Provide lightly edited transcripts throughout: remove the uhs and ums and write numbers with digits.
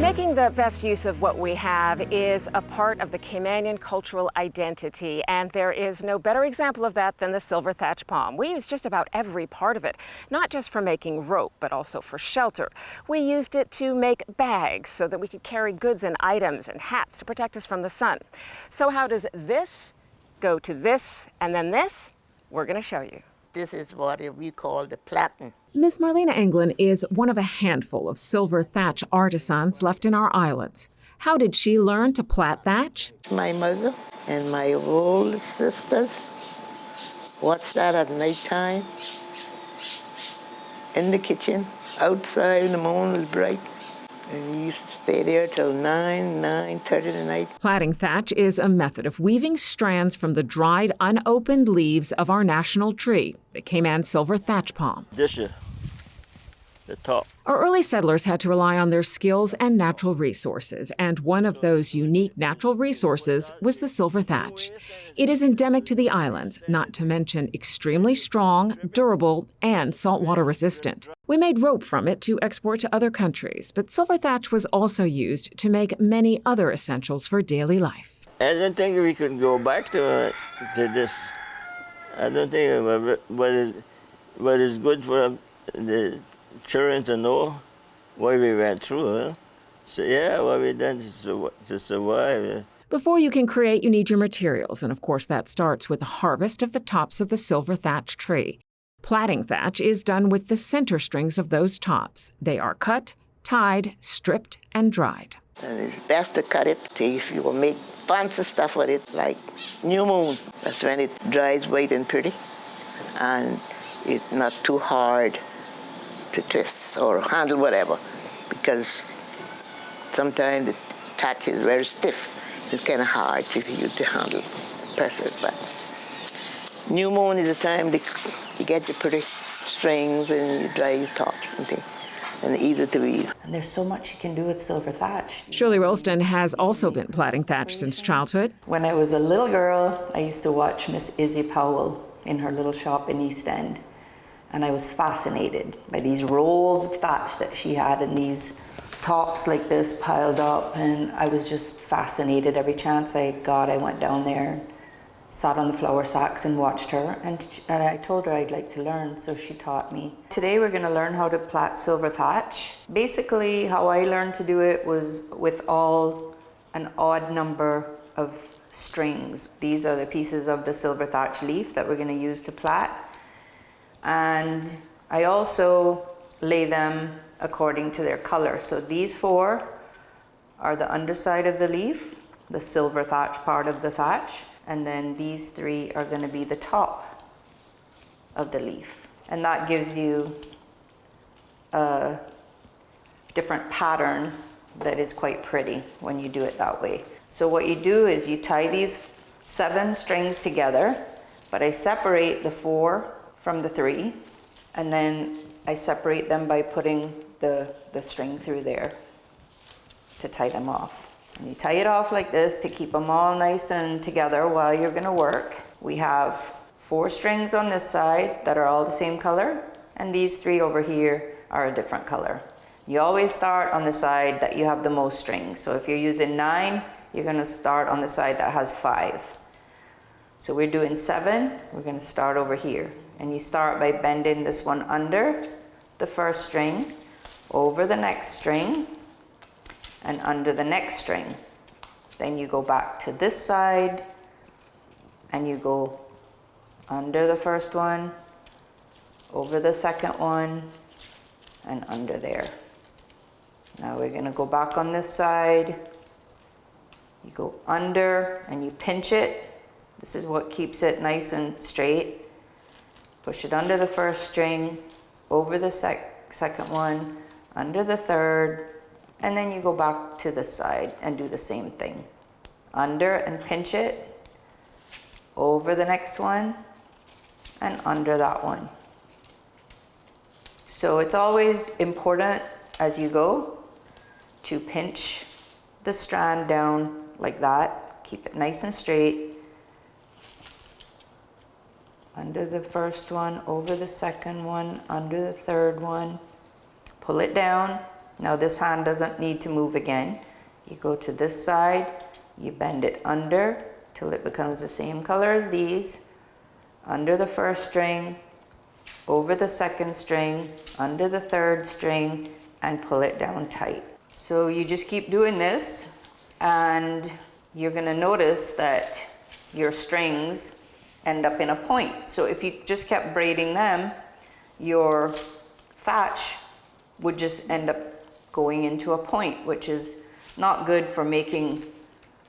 Making the best use of what we have is a part of the Caymanian cultural identity, and there is no better example of that than the silver thatch palm. We use just about every part of it, not just for making rope, but also for shelter. We used it to make bags so that we could carry goods and items and hats to protect us from the sun. So how does this go to this and then this? We're going to show you. This is what we call the plaiting. Miss Marlena Englund is one of a handful of silver thatch artisans left in our islands. How did she learn to plait thatch? My mother and my old sisters watched that at night time in the kitchen, outside when the moon was bright. And we used to stay there till 9:30 at night. Plaiting thatch is a method of weaving strands from the dried, unopened leaves of our national tree, the Cayman silver thatch palm. This is the top. Our early settlers had to rely on their skills and natural resources, and one of those unique natural resources was the silver thatch. It is endemic to the islands, not to mention extremely strong, durable, and saltwater resistant. We made rope from it to export to other countries, but silver thatch was also used to make many other essentials for daily life. I don't think we could go back to this. I don't think what is good for the children to know what we went through. Huh? So yeah, what we done to survive. Before you can create, you need your materials, and of course that starts with the harvest of the tops of the silver thatch tree. Plaiting thatch is done with the center strings of those tops. They are cut, tied, stripped, and dried. And it's best to cut it if you will make fancy stuff with it, like new moon. That's when it dries white and pretty, and it's not too hard to twist or handle whatever, because sometimes the thatch is very stiff. It's kind of hard for you to handle, press it, but new moon is the time you get your pretty strings and you dry your tops and things, and easy to weave. And there's so much you can do with silver thatch. Shirley Ralston has also been plaiting thatch since childhood. When I was a little girl, I used to watch Miss Izzy Powell in her little shop in East End, and I was fascinated by these rolls of thatch that she had and these tops like this piled up, and I was just fascinated. Every chance I got, I went down there, sat on the flour sacks and watched her, and I told her I'd like to learn, so she taught me. Today we're going to learn how to plait silver thatch. Basically, how I learned to do it was with an odd number of strings. These are the pieces of the silver thatch leaf that we're going to use to plait, and I also lay them according to their color. So these four are the underside of the leaf, the silver thatch part of the thatch, and then these three are going to be the top of the leaf. And that gives you a different pattern that is quite pretty when you do it that way. So what you do is you tie these 7 strings together, but I separate the 4 from the 3, and then I separate them by putting the string through there to tie them off. And you tie it off like this to keep them all nice and together while you're going to work. We have 4 strings on this side that are all the same color, and these 3 over here are a different color. You always start on the side that you have the most strings. So if you're using 9, you're going to start on the side that has 5. So we're doing 7, we're going to start over here. And you start by bending this one under the first string, over the next string, and under the next string. Then you go back to this side, and you go under the first one, over the second one, and under there. Now we're going to go back on this side. You go under and you pinch it. This is what keeps it nice and straight. Push it under the first string, over the second one, under the third, and then you go back to this side and do the same thing. Under and pinch it, over the next one, and under that one. So it's always important as you go to pinch the strand down like that, keep it nice and straight, under the first one, over the second one, under the third one. Pull it down. Now this hand doesn't need to move again. You go to this side, you bend it under till it becomes the same color as these. Under the first string, over the second string, under the third string, and pull it down tight. So you just keep doing this, and you're gonna notice that your strings end up in a point. So if you just kept braiding them, your thatch would just end up going into a point, which is not good for making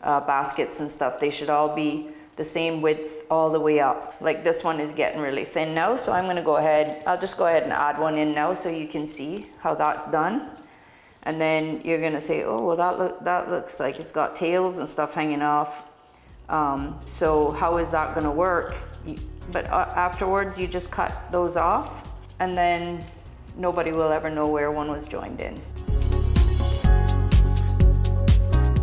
baskets and stuff. They should all be the same width all the way up. Like this one is getting really thin now, so I'm gonna go ahead, I'll just go ahead and add one in now so you can see how that's done. And then you're gonna say, oh, well that looks like it's got tails and stuff hanging off. So how is that gonna work? But afterwards you just cut those off, and then nobody will ever know where one was joined in.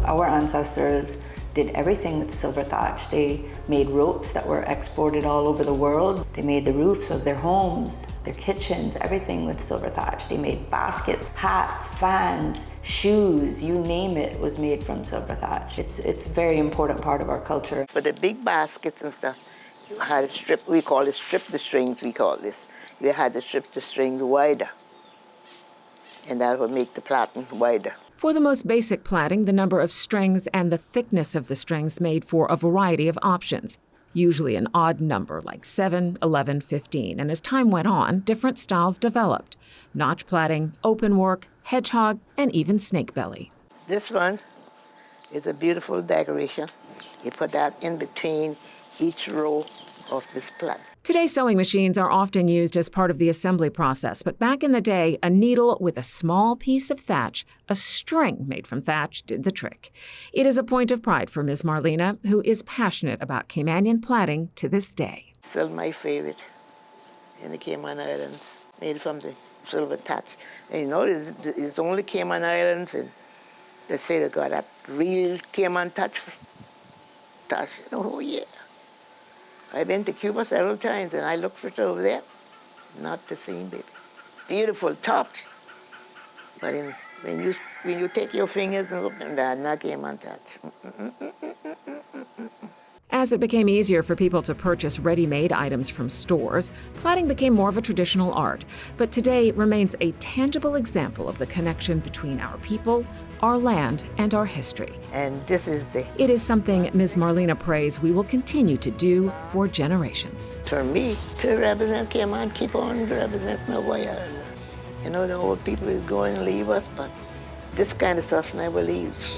Our ancestors did everything with silver thatch. They made ropes that were exported all over the world. They made the roofs of their homes, their kitchens, everything with silver thatch. They made baskets, hats, fans, shoes, you name it was made from silver thatch. It's a very important part of our culture. For the big baskets and stuff, you had to strip, we call it strip the strings, we call this. You had to strip the strings wider, and that would make the plaiting wider. For the most basic plaiting, the number of strings and the thickness of the strings made for a variety of options, usually an odd number like 7, 11, 15. And as time went on, different styles developed: notch plaiting, open work, hedgehog, and even snake belly. This one is a beautiful decoration. You put that in between each row of this plait. Today, sewing machines are often used as part of the assembly process, but back in the day, a needle with a small piece of thatch, a string made from thatch, did the trick. It is a point of pride for Ms. Marlena, who is passionate about Caymanian plaiting to this day. Still my favorite in the Cayman Islands, made from the silver thatch. And you know, it's only Cayman Islands, and they say they got that real Cayman thatch. Oh, yeah. I've been to Cuba several times, and I looked for it over there. Not the same, baby. Beautiful tops, but when you take your fingers and open that, not Cayman thatch. As it became easier for people to purchase ready-made items from stores, plaiting became more of a traditional art, but today it remains a tangible example of the connection between our people, our land, and our history. And this is It is something Ms. Marlena prays we will continue to do for generations. for me, to represent Cayman, keep on representing our island. You know, the old people is going to leave us, but this kind of stuff never leaves.